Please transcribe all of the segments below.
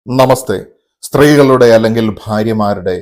നമസ്തേ. സ്ത്രീകളുടെ അല്ലെങ്കിൽ ഭാര്യമാരുടെ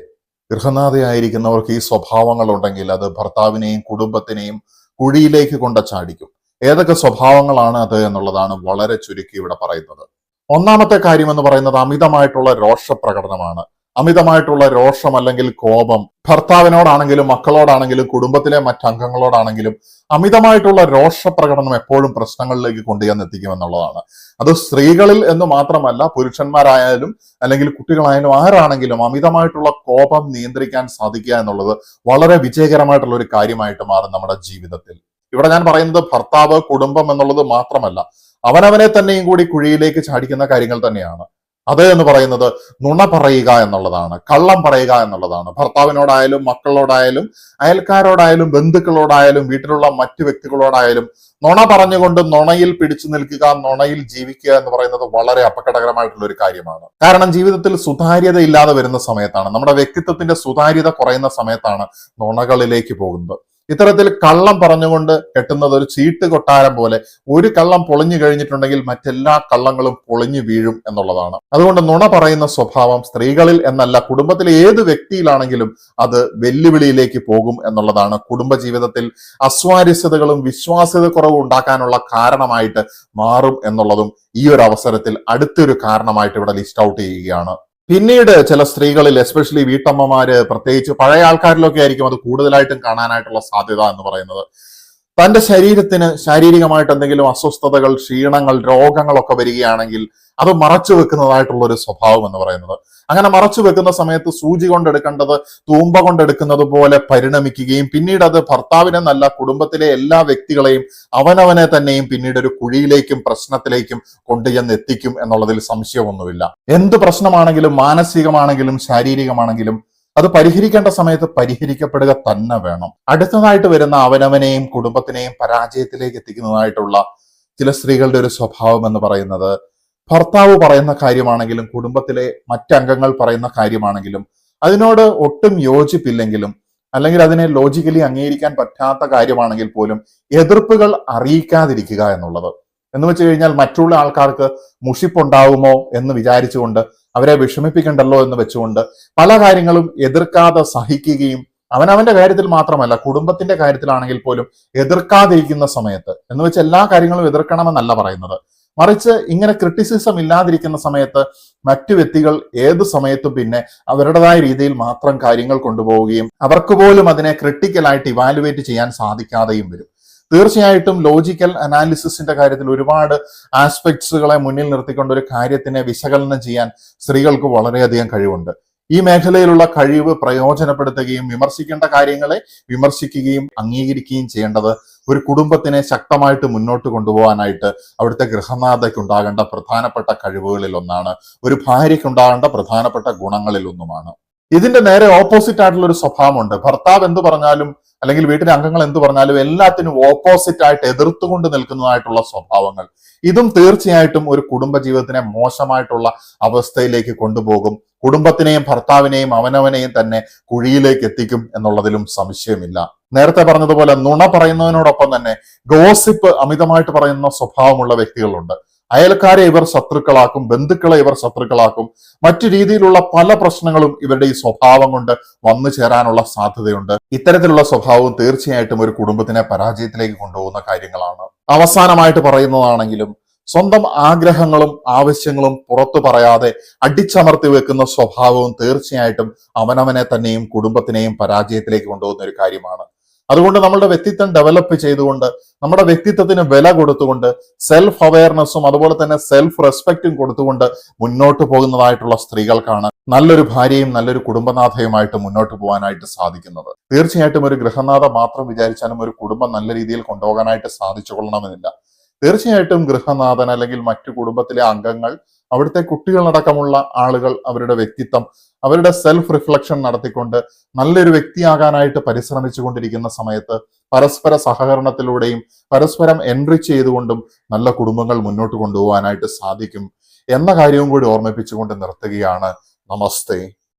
ഗൃഹനാഥയായിരിക്കുന്നവർക്ക് ഈ സ്വഭാവങ്ങൾ ഉണ്ടെങ്കിൽ അത് ഭർത്താവിനെയും കുടുംബത്തിനെയും കുഴിയിലേക്ക് കൊണ്ട് ചാടിക്കും. ഏതൊക്കെ സ്വഭാവങ്ങളാണ് അത് എന്നുള്ളതാണ് വളരെ ചുരുക്കി ഇവിടെ പറയുന്നത്. ഒന്നാമത്തെ കാര്യം എന്ന് പറയുന്നത് അമിതമായിട്ടുള്ള രോഷപ്രകടനമാണ്. അമിതമായിട്ടുള്ള രോഷം അല്ലെങ്കിൽ കോപം ഭർത്താവിനോടാണെങ്കിലും മക്കളോടാണെങ്കിലും കുടുംബത്തിലെ മറ്റംഗങ്ങളോടാണെങ്കിലും അമിതമായിട്ടുള്ള രോഷപ്രകടനം എപ്പോഴും പ്രശ്നങ്ങളിലേക്ക് കൊണ്ടുചെന്ന് എത്തിക്കുമെന്നുള്ളതാണ്. അത് സ്ത്രീകളിൽ എന്ന് മാത്രമല്ല, പുരുഷന്മാരായാലും അല്ലെങ്കിൽ കുട്ടികളായാലും ആരാണെങ്കിലും അമിതമായിട്ടുള്ള കോപം നിയന്ത്രിക്കാൻ സാധിക്കുക എന്നുള്ളത് വളരെ വിജയകരമായിട്ടുള്ള ഒരു കാര്യമായിട്ട് മാറും നമ്മുടെ ജീവിതത്തിൽ. ഇവിടെ ഞാൻ പറയുന്നത് ഭർത്താവ് കുടുംബം എന്നുള്ളത് മാത്രമല്ല, അവനവനെ തന്നെയും കൂടി കുഴിയിലേക്ക് ചാടിക്കുന്ന കാര്യങ്ങൾ തന്നെയാണ്. അത് എന്ന് പറയുന്നത് നുണ പറയുക എന്നുള്ളതാണ്, കള്ളം പറയുക എന്നുള്ളതാണ്. ഭർത്താവിനോടായാലും മക്കളോടായാലും അയൽക്കാരോടായാലും ബന്ധുക്കളോടായാലും വീട്ടിലുള്ള മറ്റു വ്യക്തികളോടായാലും നുണ പറഞ്ഞുകൊണ്ട് നുണയിൽ പിടിച്ചു നിൽക്കുക, നുണയിൽ ജീവിക്കുക എന്ന് പറയുന്നത് വളരെ അപകടകരമായിട്ടുള്ള ഒരു കാര്യമാണ്. കാരണം ജീവിതത്തിൽ സുതാര്യത ഇല്ലാതെ വരുന്ന സമയത്താണ്, നമ്മുടെ വ്യക്തിത്വത്തിന്റെ സുതാര്യത കുറയുന്ന സമയത്താണ് നുണകളിലേക്ക് പോകുന്നത്. ഇത്തരത്തിൽ കള്ളം പറഞ്ഞുകൊണ്ട് കെട്ടുന്നത് ഒരു ചീട്ട് കൊട്ടാരം പോലെ. ഒരു കള്ളം പൊളിഞ്ഞു കഴിഞ്ഞിട്ടുണ്ടെങ്കിൽ മറ്റെല്ലാ കള്ളങ്ങളും പൊളിഞ്ഞു വീഴും എന്നുള്ളതാണ്. അതുകൊണ്ട് നുണ പറയുന്ന സ്വഭാവം സ്ത്രീകളിൽ എന്നല്ല, കുടുംബത്തിലെ ഏത് വ്യക്തിയിലാണെങ്കിലും അത് വെല്ലുവിളിയിലേക്ക് പോകും എന്നുള്ളതാണ്. കുടുംബജീവിതത്തിൽ അസ്വാരസ്യതകളും വിശ്വാസ്യത കുറവും ഉണ്ടാക്കാനുള്ള കാരണമായിട്ട് മാറും എന്നുള്ളതും ഈ ഒരു അവസരത്തിൽ അടുത്തൊരു കാരണമായിട്ട് ഇവിടെ ലിസ്റ്റ് ഔട്ട് ചെയ്യുകയാണ്. പിന്നീട് ചില സ്ത്രീകളിൽ, എസ്പെഷ്യലി വീട്ടമ്മമാര്, പ്രത്യേകിച്ച് പഴയ ആൾക്കാരിലൊക്കെ ആയിരിക്കും അത് കൂടുതലായിട്ടും കാണാനായിട്ടുള്ള സാധ്യത എന്ന് പറയുന്നത്. തന്റെ ശരീരത്തിന് ശാരീരികമായിട്ട് എന്തെങ്കിലും അസ്വസ്ഥതകൾ, ക്ഷീണങ്ങൾ, രോഗങ്ങളൊക്കെ വരികയാണെങ്കിൽ അത് മറച്ചു വെക്കുന്നതായിട്ടുള്ള ഒരു സ്വഭാവം എന്ന് പറയുന്നത്. അങ്ങനെ മറച്ചു വെക്കുന്ന സമയത്ത് സൂചി കൊണ്ടെടുക്കേണ്ടത് തൂമ്പ കൊണ്ടെടുക്കുന്നത് പോലെ പരിണമിക്കുകയും പിന്നീട് അത് ഭർത്താവിനെന്നല്ല കുടുംബത്തിലെ എല്ലാ വ്യക്തികളെയും അവനവനെ തന്നെയും പിന്നീട് ഒരു കുഴിയിലേക്കും പ്രശ്നത്തിലേക്കും കൊണ്ടുചെന്ന് എത്തിക്കും എന്നുള്ളതിൽ സംശയമൊന്നുമില്ല. എന്ത് പ്രശ്നമാണെങ്കിലും, മാനസികമാണെങ്കിലും ശാരീരികമാണെങ്കിലും അത് പരിഹരിക്കേണ്ട സമയത്ത് പരിഹരിക്കപ്പെടുക തന്നെ വേണം. അടുത്തതായിട്ട് വരുന്ന അവനവനെയും കുടുംബത്തിനെയും പരാജയത്തിലേക്ക് എത്തിക്കുന്നതായിട്ടുള്ള ചില സ്ത്രീകളുടെ ഒരു സ്വഭാവം എന്ന് പറയുന്നത്, ഭർത്താവ് പറയുന്ന കാര്യമാണെങ്കിലും കുടുംബത്തിലെ മറ്റംഗങ്ങൾ പറയുന്ന കാര്യമാണെങ്കിലും അതിനോട് ഒട്ടും യോജിപ്പില്ലെങ്കിലും അല്ലെങ്കിൽ അതിനെ ലോജിക്കലി അംഗീകരിക്കാൻ പറ്റാത്ത കാര്യമാണെങ്കിൽ പോലും എതിർപ്പുകൾ അറിയിക്കാതിരിക്കുക എന്നുള്ളത്. എന്ന് വെച്ച് കഴിഞ്ഞാൽ മറ്റുള്ള ആൾക്കാർക്ക് മുഷിപ്പുണ്ടാവുമോ എന്ന് വിചാരിച്ചുകൊണ്ട്, അവരെ വിഷമിപ്പിക്കണ്ടല്ലോ എന്ന് വെച്ചുകൊണ്ട് പല കാര്യങ്ങളും എതിർക്കാതെ സഹിക്കുകയും, അവനവന്റെ കാര്യത്തിൽ മാത്രമല്ല കുടുംബത്തിന്റെ കാര്യത്തിലാണെങ്കിൽ പോലും എതിർക്കാതിരിക്കുന്ന സമയത്ത്, എന്ന് വെച്ച് എല്ലാ കാര്യങ്ങളും എതിർക്കണമെന്നല്ല പറയുന്നത്, മറിച്ച് ഇങ്ങനെ ക്രിറ്റിസിസം ഇല്ലാതിരിക്കുന്ന സമയത്ത് മറ്റു വ്യക്തികൾ ഏത് സമയത്തും പിന്നെ അവരുടേതായ രീതിയിൽ മാത്രം കാര്യങ്ങൾ കൊണ്ടുപോവുകയും അവർക്ക് പോലും അതിനെ ക്രിട്ടിക്കലായിട്ട് ഇവാലുവേറ്റ് ചെയ്യാൻ സാധിക്കാതെയും വരും. തീർച്ചയായിട്ടും ലോജിക്കൽ അനാലിസിസിന്റെ കാര്യത്തിൽ ഒരുപാട് ആസ്പെക്ട്സുകളെ മുന്നിൽ നിർത്തിക്കൊണ്ട് ഒരു കാര്യത്തിനെ വിശകലനം ചെയ്യാൻ സ്ത്രീകൾക്ക് വളരെയധികം കഴിവുണ്ട്. ഈ മേഖലയിലുള്ള കഴിവ് പ്രയോജനപ്പെടുത്തുകയും വിമർശിക്കേണ്ട കാര്യങ്ങളെ വിമർശിക്കുകയും അംഗീകരിക്കുകയും ചെയ്യേണ്ടത് ഒരു കുടുംബത്തിനെ ശക്തമായിട്ട് മുന്നോട്ട് കൊണ്ടുപോകാനായിട്ട് അവിടുത്തെ ഗൃഹനാഥയ്ക്ക് ഉണ്ടാകേണ്ട പ്രധാനപ്പെട്ട കഴിവുകളിൽ ഒന്നാണ്, ഒരു ഭാര്യയ്ക്ക് ഉണ്ടാകേണ്ട പ്രധാനപ്പെട്ട ഗുണങ്ങളിൽ ഒന്നുമാണ്. ഇതിന്റെ നേരെ ഓപ്പോസിറ്റ് ആയിട്ടുള്ള ഒരു സ്വഭാവമുണ്ട്. ഭർത്താവ് എന്ത് പറഞ്ഞാലും അല്ലെങ്കിൽ വീട്ടിലെ അംഗങ്ങൾ എന്ത് പറഞ്ഞാലും എല്ലാത്തിനും ഓപ്പോസിറ്റ് ആയിട്ട് എതിർത്തുകൊണ്ട് നിൽക്കുന്നതായിട്ടുള്ള സ്വഭാവങ്ങൾ. ഇതും തീർച്ചയായിട്ടും ഒരു കുടുംബജീവിതത്തിനെ മോശമായിട്ടുള്ള അവസ്ഥയിലേക്ക് കൊണ്ടുപോകും. കുടുംബത്തിനെയും ഭർത്താവിനെയും അവനവനെയും തന്നെ കുഴിയിലേക്ക് എത്തിക്കും എന്നുള്ളതിലും സംശയമില്ല. നേരത്തെ പറഞ്ഞതുപോലെ നുണ പറയുന്നതിനോടൊപ്പം തന്നെ ഗോസിപ്പ് അമിതമായിട്ട് പറയുന്ന സ്വഭാവമുള്ള വ്യക്തികളുണ്ട്. അയൽക്കാരെ ഇവർ ശത്രുക്കളാക്കും, ബന്ധുക്കളെ ഇവർ ശത്രുക്കളാക്കും. മറ്റു രീതിയിലുള്ള പല പ്രശ്നങ്ങളും ഇവരുടെ ഈ സ്വഭാവം കൊണ്ട് വന്നു ചേരാനുള്ള സാധ്യതയുണ്ട്. ഇത്തരത്തിലുള്ള സ്വഭാവം തീർച്ചയായിട്ടും ഒരു കുടുംബത്തിനെ പരാജയത്തിലേക്ക് കൊണ്ടുപോകുന്ന കാര്യങ്ങളാണ്. അവസാനമായിട്ട് പറയുന്നതാണെങ്കിലും സ്വന്തം ആഗ്രഹങ്ങളും ആവശ്യങ്ങളും പുറത്തു പറയാതെ അടിച്ചമർത്തി വെക്കുന്ന സ്വഭാവവും തീർച്ചയായിട്ടും അവനവനെ തന്നെയും കുടുംബത്തിനെയും പരാജയത്തിലേക്ക് കൊണ്ടുപോകുന്ന ഒരു കാര്യമാണ്. അതുകൊണ്ട് നമ്മളുടെ വ്യക്തിത്വം ഡെവലപ്പ് ചെയ്തുകൊണ്ട്, നമ്മുടെ വ്യക്തിത്വത്തിന് വില കൊടുത്തുകൊണ്ട്, സെൽഫ് അവയർനെസ്സും അതുപോലെ തന്നെ സെൽഫ് റെസ്പെക്റ്റും കൊടുത്തുകൊണ്ട് മുന്നോട്ട് പോകുന്നതായിട്ടുള്ള സ്ത്രീകൾക്കാണ് നല്ലൊരു ഭാര്യയും നല്ലൊരു കുടുംബനാഥയുമായിട്ട് മുന്നോട്ട് പോകാനായിട്ട് സാധിക്കുന്നത്. തീർച്ചയായിട്ടും ഒരു ഗൃഹനാഥ മാത്രം വിചാരിച്ചാലും ഒരു കുടുംബം നല്ല രീതിയിൽ കൊണ്ടുപോകാനായിട്ട് സാധിച്ചു കൊള്ളണമെന്നില്ല. തീർച്ചയായിട്ടും ഗൃഹനാഥൻ അല്ലെങ്കിൽ മറ്റു കുടുംബത്തിലെ അംഗങ്ങൾ, അവിടുത്തെ കുട്ടികളടക്കമുള്ള ആളുകൾ അവരുടെ വ്യക്തിത്വം, അവരുടെ സെൽഫ് റിഫ്ലക്ഷൻ നടത്തിക്കൊണ്ട് നല്ലൊരു വ്യക്തിയാകാനായിട്ട് പരിശ്രമിച്ചു കൊണ്ടിരിക്കുന്ന സമയത്ത് പരസ്പര സഹകരണത്തിലൂടെയും പരസ്പരം എൻറിച്ച് ചെയ്തുകൊണ്ടും നല്ല കുടുംബങ്ങൾ മുന്നോട്ട് കൊണ്ടുപോകാനായിട്ട് സാധിക്കും എന്ന കാര്യവും കൂടി ഓർമ്മിപ്പിച്ചുകൊണ്ട് നിർത്തുകയാണ്. നമസ്തേ.